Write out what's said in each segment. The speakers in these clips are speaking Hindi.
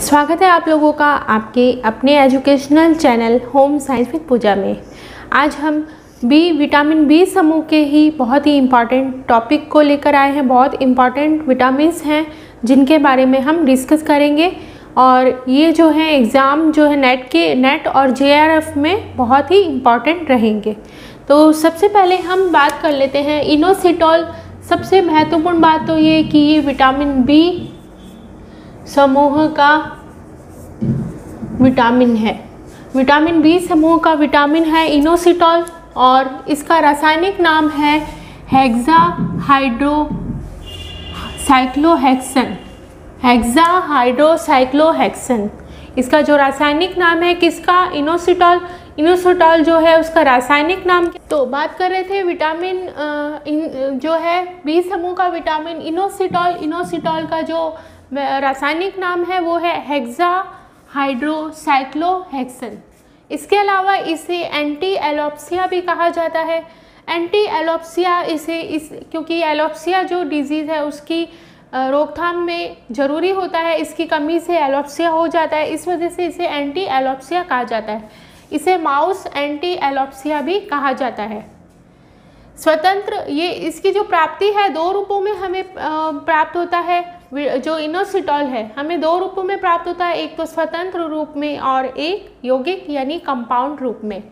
स्वागत है आप लोगों का आपके अपने educational channel home science with Pooja में। आज हम विटामिन बी समूह के ही बहुत ही इम्पॉर्टेंट टॉपिक को लेकर आए हैं। बहुत इम्पॉर्टेंट विटामिन्स हैं जिनके बारे में हम डिस्कस करेंगे और ये जो है एग्ज़ाम जो है नेट और JRF में बहुत ही इम्पॉर्टेंट रहेंगे। तो सबसे पहले हम बात कर लेते हैं इनोसिटॉल। सबसे महत्वपूर्ण बात तो ये कि ये विटामिन बी समूह का विटामिन है। विटामिन बी समूह का विटामिन है इनोसिटॉल और इसका रासायनिक नाम है हेक्साहाइड्रोसाइक्लोहेक्सेन। इसका जो रासायनिक नाम है किसका, इनोसिटॉल जो है उसका रासायनिक नाम। तो बात कर रहे थे विटामिन जो है बी समूह का विटामिन इनोसिटॉल का जो रासायनिक नाम है वो है हेक्साहाइड्रोसाइक्लोहेक्सेन। इसके अलावा इसे एंटी एलोप्सिया भी कहा जाता है। एंटी एलोप्सिया क्योंकि एलोप्सिया जो डिजीज़ है उसकी रोकथाम में ज़रूरी होता है, इसकी कमी से एलोप्सिया हो जाता है, इस वजह से इसे एंटी एलोप्सिया कहा जाता है। इसे माउस एंटी एलोप्सिया भी कहा जाता है। स्वतंत्र ये इसकी जो प्राप्ति है दो रूपों में हमें प्राप्त होता है। जो इनोसिटॉल है हमें दो रूपों में प्राप्त होता है, एक तो स्वतंत्र रूप में और एक यौगिक यानी कंपाउंड रूप में।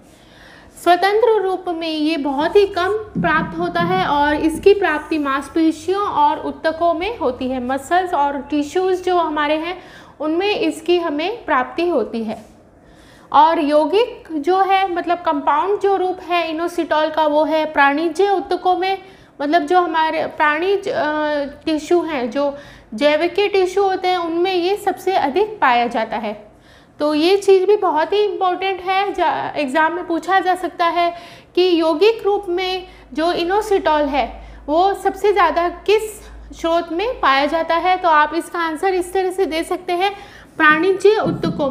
स्वतंत्र रूप में ये बहुत ही कम प्राप्त होता है और इसकी प्राप्ति मांसपेशियों और ऊतकों में होती है। मसल्स और टिश्यूज़ जो हमारे हैं उनमें इसकी हमें प्राप्ति होती है। और यौगिक जो है मतलब कंपाउंड जो रूप है इनोसिटॉल का वो है प्राणिज ऊतकों में। मतलब जो हमारे प्राणी टिश्यू हैं, जो जैविक टिश्यू होते हैं, उनमें ये सबसे अधिक पाया जाता है। तो ये चीज़ भी बहुत ही इम्पोर्टेंट है, एग्ज़ाम में पूछा जा सकता है कि यौगिक रूप में जो इनोसिटॉल है वो सबसे ज़्यादा किस स्रोत में पाया जाता है। तो आप इसका आंसर इस तरह से दे सकते हैं, प्राणिज ऊतकों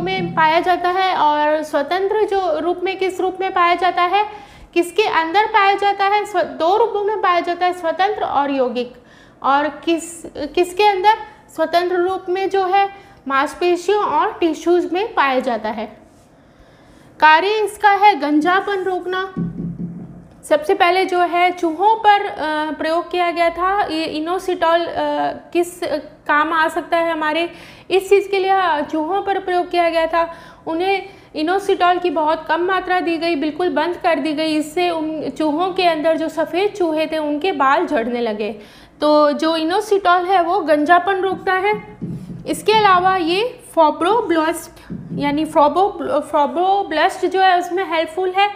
में पाया जाता है। और स्वतंत्र जो रूप में किस रूप में पाया जाता है, किसके अंदर पाया जाता है, दो रूपों में पाया जाता है, स्वतंत्र और यौगिक। और किसके अंदर, स्वतंत्र रूप में जो है मांसपेशियों और टिश्यूज में पाया जाता है। कार्य इसका है गंजापन रोकना। सबसे पहले जो है चूहों पर प्रयोग किया गया था। ये इनोसिटॉल किस काम आ सकता है हमारे, इस चीज़ के लिए चूहों पर प्रयोग किया गया था। उन्हें इनोसिटॉल की बहुत कम मात्रा दी गई, बिल्कुल बंद कर दी गई। इससे उन चूहों के अंदर जो सफ़ेद चूहे थे उनके बाल झड़ने लगे। तो जो इनोसिटॉल है वो गंजापन रोकता है। इसके अलावा ये फाइब्रोब्लास्ट यानी फाइब्रोब्लास्ट जो है उसमें हेल्पफुल है।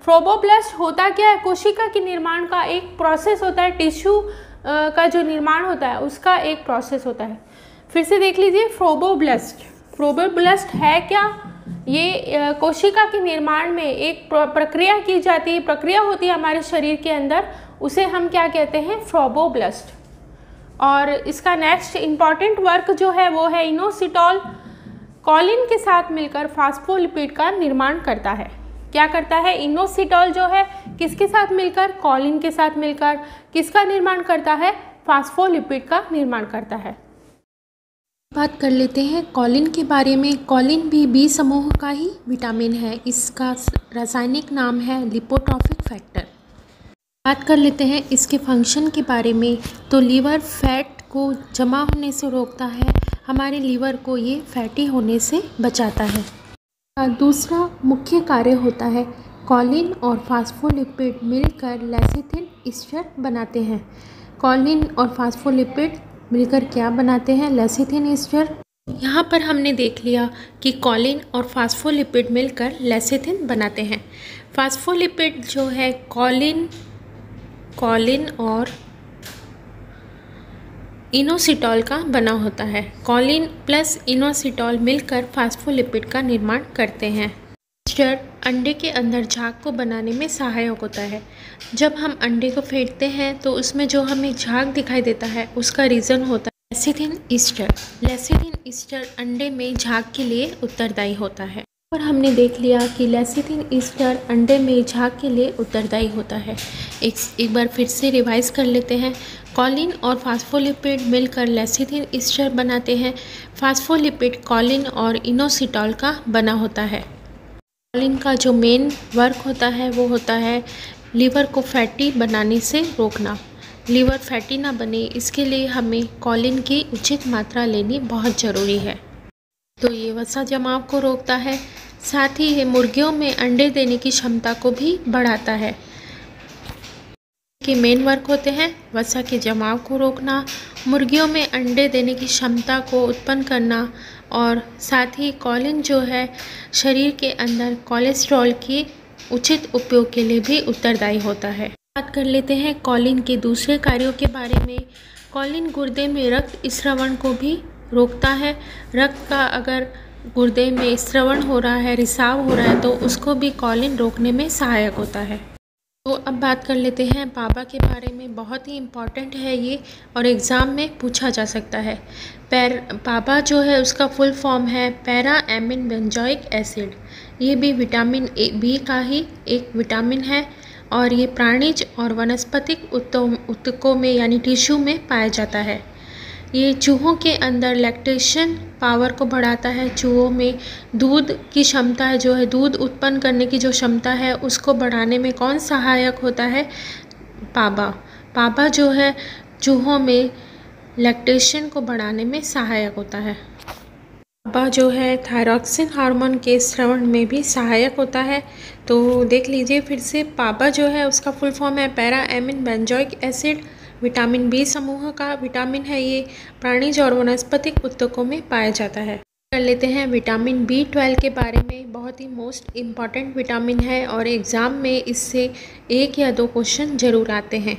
फाइब्रोब्लास्ट होता क्या है, कोशिका के निर्माण का एक प्रोसेस होता है, टिश्यू का जो निर्माण होता है उसका एक प्रोसेस होता है। फिर से देख लीजिए, फाइब्रोब्लास्ट है क्या, ये कोशिका के निर्माण में एक प्रक्रिया की जाती है, प्रक्रिया होती है हमारे शरीर के अंदर, उसे हम क्या कहते हैं, फाइब्रोब्लास्ट। और इसका नेक्स्ट इम्पॉर्टेंट वर्क जो है वो है इनोसिटॉल कॉलिन के साथ मिलकर फास्फोलिपिड का निर्माण करता है। क्या करता है, इनोसिटॉल जो है किसके साथ मिलकर, कॉलिन के साथ मिलकर किसका निर्माण करता है, फास्फोलिपिड का निर्माण करता है। बात कर लेते हैं कॉलिन के बारे में। कॉलिन भी बी समूह का ही विटामिन है। इसका रासायनिक नाम है लिपोट्रोफिक फैक्टर। बात कर लेते हैं इसके फंक्शन के बारे में। तो लीवर फैट को जमा होने से रोकता है, हमारे लीवर को ये फैटी होने से बचाता है। दूसरा मुख्य कार्य होता है, कॉलिन और फास्फोलिपिड मिलकर लेसिथिन ईस्टर बनाते हैं। कॉलिन और फास्फोलिपिड मिलकर क्या बनाते हैं, लेसिथिन ईस्टर। यहाँ पर हमने देख लिया कि कॉलिन और फास्फोलिपिड मिलकर लेसिथिन बनाते हैं। फास्फोलिपिड जो है कॉलिन और इनोसिटॉल का बना होता है। कॉलिन प्लस इनोसिटॉल मिलकर फास्फोलिपिड का निर्माण करते हैं। ईस्टर अंडे के अंदर झाग को बनाने में सहायक होता है। जब हम अंडे को फेंटते हैं तो उसमें जो हमें झाग दिखाई देता है उसका रीज़न होता है लेसिथिन ईस्टर। लेसिथिन ईस्टर अंडे में झाग के लिए उत्तरदायी होता है। और हमने देख लिया कि लेसिथिन ईस्टर अंडे में झाग के लिए उत्तरदायी होता है। एक बार फिर से रिवाइज कर लेते हैं। कॉलिन और फास्फोलिपिड मिलकर लेसिथिन ईस्टर बनाते हैं। फास्फोलिपिड कॉलिन और इनोसिटॉल का बना होता है। कॉलिन का जो मेन वर्क होता है वो होता है लीवर को फैटी बनाने से रोकना। लीवर फैटी ना बने इसके लिए हमें कॉलिन की उचित मात्रा लेनी बहुत ज़रूरी है। तो ये वसा जमाव को रोकता है, साथ ही ये मुर्गियों में अंडे देने की क्षमता को भी बढ़ाता है। के मेन वर्क होते हैं वसा के जमाव को रोकना, मुर्गियों में अंडे देने की क्षमता को उत्पन्न करना और साथ ही कॉलिन जो है शरीर के अंदर कोलेस्ट्रॉल की उचित उपयोग के लिए भी उत्तरदायी होता है। बात कर लेते हैं कॉलिन के दूसरे कार्यों के बारे में। कॉलिन गुर्दे में रक्त स्रावण को भी रोकता है। रक्त का अगर गुर्दे में स्रावण हो रहा है, रिसाव हो रहा है, तो उसको भी कॉलिन रोकने में सहायक होता है। तो अब बात कर लेते हैं पाबा के बारे में। बहुत ही इम्पॉर्टेंट है ये और एग्ज़ाम में पूछा जा सकता है। पाबा जो है उसका फुल फॉर्म है पैरा एमिन बेंजोइक एसिड। ये भी विटामिन बी का ही एक विटामिन है और ये प्राणिज और वनस्पतिक ऊतकों में यानी टिश्यू में पाया जाता है। ये चूहों के अंदर लैक्टेशन पावर को बढ़ाता है। चूहों में दूध की क्षमता है, जो है दूध उत्पन्न करने की जो क्षमता है उसको बढ़ाने में कौन सहायक होता है? पाबा। पाबा जो है चूहों में लैक्टेशन को बढ़ाने में सहायक होता है। पाबा जो है थायरॉक्सिन हार्मोन के स्रावण में भी सहायक होता है। तो देख लीजिए फिर से, पाबा जो है उसका फुल फॉर्म है para amino benzoic acid. Vitamin B समूह का विटामिन है, ये प्राणिज और वनस्पतिक ऊतकों में पाया जाता है। कर लेते हैं विटामिन B12 के बारे में। बहुत ही मोस्ट इम्पॉर्टेंट विटामिन है और एग्ज़ाम में इससे 1 या 2 क्वेश्चन जरूर आते हैं।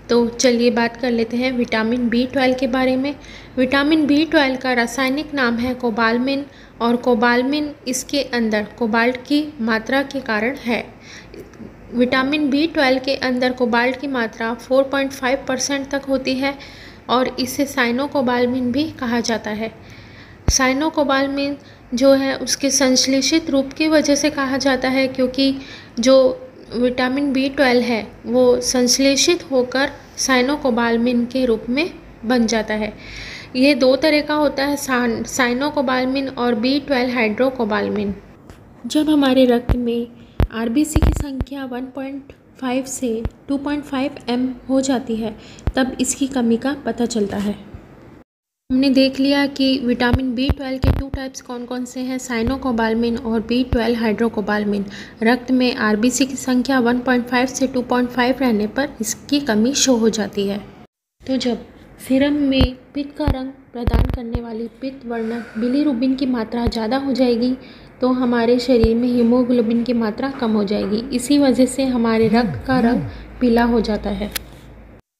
तो चलिए बात कर लेते हैं विटामिन B12 के बारे में। विटामिन B12 का रासायनिक नाम है कोबालमिन और कोबालमिन इसके अंदर कोबाल्ट की मात्रा के कारण है। विटामिन B12 के अंदर कोबाल्ट की मात्रा 4.5% तक होती है और इसे साइनोकोबालमिन भी कहा जाता है। साइनोकोबालमिन जो है उसके संश्लेषित रूप की वजह से कहा जाता है, क्योंकि जो विटामिन B12 है वो संश्लेषित होकर साइनोकोबालमिन के रूप में बन जाता है। ये 2 तरह का होता है, साइनोकोबालमिन और B12 हाइड्रोकोबालमिन। जब हमारे रक्त में आरबीसी की संख्या 1.5 से 2.5 m हो जाती है तब इसकी कमी का पता चलता है। हमने देख लिया कि विटामिन B12 के 2 टाइप्स कौन कौन से हैं, साइनोकोबालमिन और B12 हाइड्रोकोबालमिन। रक्त में आरबीसी की संख्या 1.5 से 2.5 रहने पर इसकी कमी शो हो जाती है। तो जब सीरम में पित्त का रंग प्रदान करने वाली पित्त वर्णक बिलीरुबिन की मात्रा ज़्यादा हो जाएगी तो हमारे शरीर में हीमोग्लोबिन की मात्रा कम हो जाएगी। इसी वजह से हमारे रक्त का रंग पीला हो जाता है।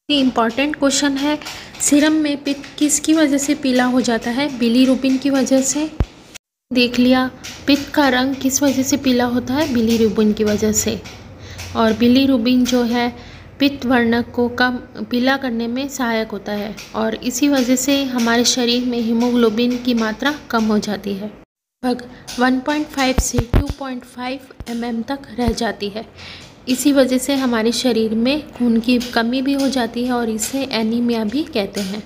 ये इम्पॉर्टेंट क्वेश्चन है, सीरम में पित्त किसकी वजह से पीला हो जाता है? बिलीरुबिन की वजह से। देख लिया पित्त का रंग किस वजह से पीला होता है? बिलीरुबिन की वजह से। और बिलीरुबिन जो है पित्त वर्णक को कम पीला करने में सहायक होता है और इसी वजह से हमारे शरीर में हीमोग्लोबिन की मात्रा कम हो जाती है, लगभग 1.5 से 2.5 mm तक रह जाती है। इसी वजह से हमारे शरीर में खून की कमी भी हो जाती है और इसे एनीमिया भी कहते हैं।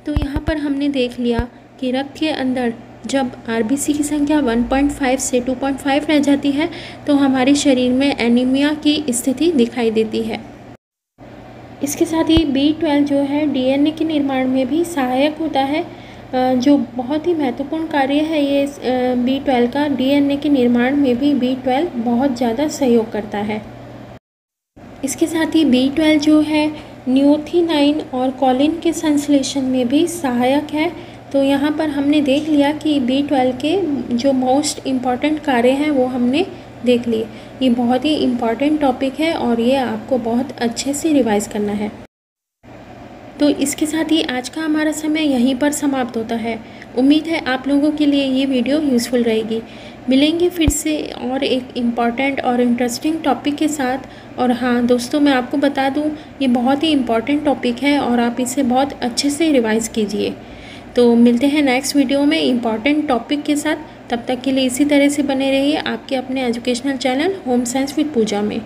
तो यहाँ पर हमने देख लिया कि रक्त के अंदर जब आरबीसी की संख्या 1.5 से 2.5 रह जाती है तो हमारे शरीर में एनीमिया की स्थिति दिखाई देती है। इसके साथ ही B12 जो है डीएनए के निर्माण में भी सहायक होता है, जो बहुत ही महत्वपूर्ण कार्य है ये B12 का। डीएनए के निर्माण में भी B12 बहुत ज़्यादा सहयोग करता है। इसके साथ ही B12 जो है न्यूरोथिनाइन और कॉलिन के संश्लेषण में भी सहायक है। तो यहाँ पर हमने देख लिया कि B12 के जो मोस्ट इम्पॉर्टेंट कार्य हैं वो हमने देख लिए। ये बहुत ही इम्पॉर्टेंट टॉपिक है और ये आपको बहुत अच्छे से रिवाइज करना है। तो इसके साथ ही आज का हमारा समय यहीं पर समाप्त होता है। उम्मीद है आप लोगों के लिए ये वीडियो यूज़फुल रहेगी। मिलेंगे फिर से और एक इम्पॉर्टेंट और इंटरेस्टिंग टॉपिक के साथ। और हाँ दोस्तों, मैं आपको बता दूँ ये बहुत ही इम्पॉर्टेंट टॉपिक है और आप इसे बहुत अच्छे से रिवाइज़ कीजिए। तो मिलते हैं नेक्स्ट वीडियो में इम्पॉर्टेंट टॉपिक के साथ। तब तक के लिए इसी तरह से बने रहिए आपके अपने educational channel home science with Pooja में।